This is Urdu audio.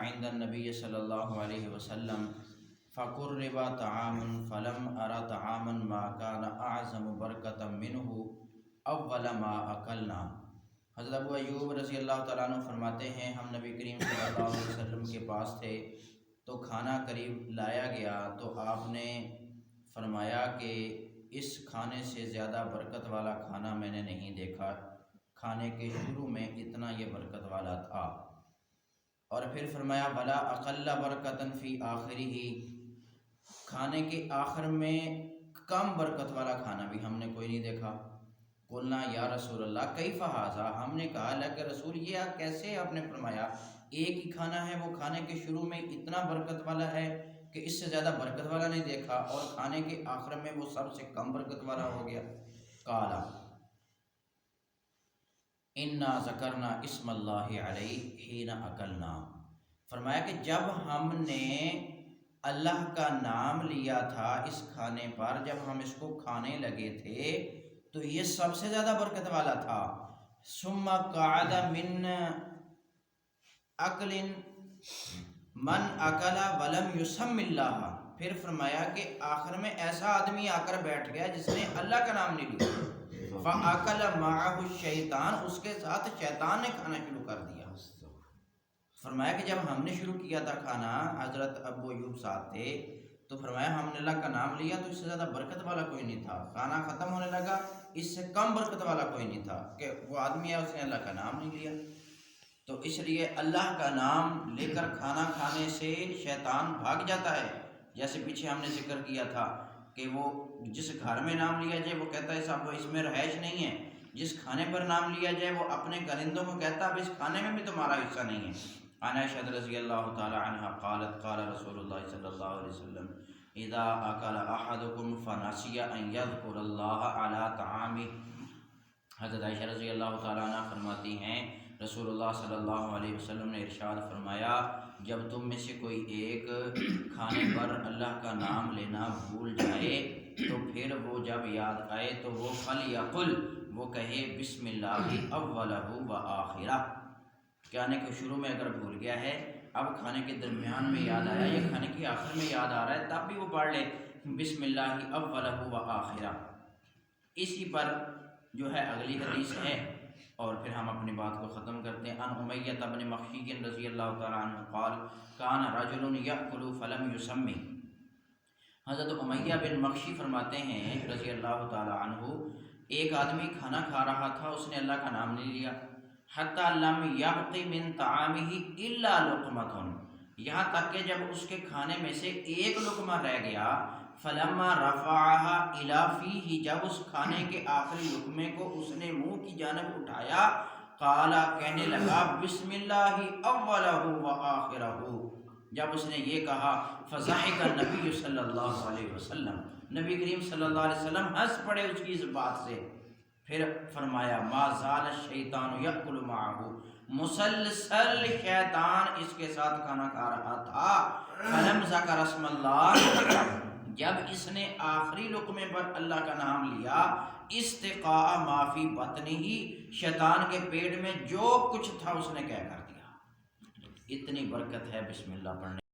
عند النبي صلى الله عليه وسلم فقرب طعام فلم أرى طعاما ما كان أعظم بركة منه أول ما أكلنا۔ حضرت ابو ایوب رضی اللہ تعالیٰ عنہ فرماتے ہیں ہم نبی کریم صلی اللہ علیہ وسلم کے پاس تھے تو کھانا قریب لایا گیا تو آپ نے فرمایا کہ اس کھانے سے زیادہ برکت والا کھانا میں نے نہیں دیکھا، کھانے کے شروع میں اتنا یہ برکت والا تھا۔ اور پھر فرمایا ولا اقل برکتن فی آخرہ، کھانے کے آخر میں کم برکت والا کھانا بھی ہم نے کوئی نہیں دیکھا۔ قلنا یا رسول اللہ کیف ھذا، ہم نے کہا اللہ کے رسول یہ کیسے آپ نے فرمایا ایک ہی کھانا ہے وہ کھانے کے شروع میں اتنا برکت والا ہے کہ اس سے زیادہ برکت والا نہیں دیکھا، اور کھانے کے آخر میں وہ سب سے کم برکت والا ہو گیا۔ قالا انا ذکرنا اسم اللہ علیہ حین اکلنا، فرمایا کہ جب ہم نے اللہ کا نام لیا تھا اس کھانے پر، جب ہم اس کو کھانے لگے تھے تو یہ سب سے زیادہ برکت والا تھا۔ ثم قعد من اکل من اکل ولم یسم اللہ، پھر فرمایا کہ آخر میں ایسا آدمی آ کر بیٹھ گیا جس نے اللہ کا نام نہیں لیا، فاکل معہ الشیطان، اس کے ساتھ شیطان نے کھانا شروع کر دیا۔ فرمایا کہ جب ہم نے شروع کیا تھا کھانا، حضرت ابو ایوب ساتھ تھے، تو فرمایا ہم نے اللہ کا نام لیا تو اس سے زیادہ برکت والا کوئی نہیں تھا، کھانا ختم ہونے لگا اس سے کم برکت والا کوئی نہیں تھا کہ وہ آدمی ہے اس نے اللہ کا نام نہیں لیا۔ تو اس لیے اللہ کا نام لے کر کھانا کھانے سے شیطان بھاگ جاتا ہے، جیسے پیچھے ہم نے ذکر کیا تھا کہ وہ جس گھر میں نام لیا جائے وہ کہتا ہے صاحب اس میں رہائش نہیں ہے، جس کھانے پر نام لیا جائے وہ اپنے گرندوں کو کہتا ہے اب اس کھانے میں بھی تمہارا حصہ نہیں ہے۔ عائشہ رضی اللہ تعالی عنہا قالت قال رسول اللہ صلی اللہ علیہ وسلم اذا اکل احدکم فنسی ان یذکر اللہ علی طعامہ، حضرت عائشہ رضی اللہ تعالی عنہ فرماتی ہیں رسول اللہ صلی اللہ علیہ وسلم نے ارشاد فرمایا جب تم میں سے کوئی ایک کھانے پر اللہ کا نام لینا بھول جائے تو پھر وہ جب یاد آئے تو وہ فلیقل، وہ کہے بسم اللہ اولہ و آخرہ، کھانے کے شروع میں اگر بھول گیا ہے، اب کھانے کے درمیان میں یاد آیا یا کھانے کے آخر میں یاد آ رہا ہے تب بھی وہ پڑھ لے بسم اللہ اولہ و آخرہ۔ اسی پر جو ہے اگلی حدیث ہے اور پھر ہم اپنی بات کو ختم کرتے ہیں۔ ان امیہ بن مخشی رضی اللہ تعالیٰ عنہ قال کان رجل یأکل فلم یسمی، حضرت امیہ بن مخشی فرماتے ہیں رضی اللہ تعالیٰ عنہ ایک آدمی کھانا کھا رہا تھا، اس نے اللہ کا نام نہیں لیا، حتی لم یبق من طعامہ الا لقمۃ، یہاں تک کہ جب اس کے کھانے میں سے ایک لقمہ رہ گیا، فلما رفعها الی فیہ، جب اس کھانے کے آخری لقمے کو اس نے منہ کی جانب اٹھایا، قال، کہنے لگا بسم اللہ اولہ و آخرہ، جب اس نے یہ کہا فضحک النبی صلی اللہ علیہ وسلم، نبی کریم صلی اللہ علیہ وسلم ہنس پڑے اس کی اس بات سے۔ پھر فرمایا ما زال الشیطان یأکل معہ، مسلسل شیطان اس کے ساتھ کھانا کھا رہا تھا، فلم ذکر اسم اللہ، جب اس نے آخری لقمے پر اللہ کا نام لیا، استقاء ما فی بطنہ، شیطان کے پیٹ میں جو کچھ تھا اس نے کیا کر دیا۔ اتنی برکت ہے بسم اللہ پڑھنے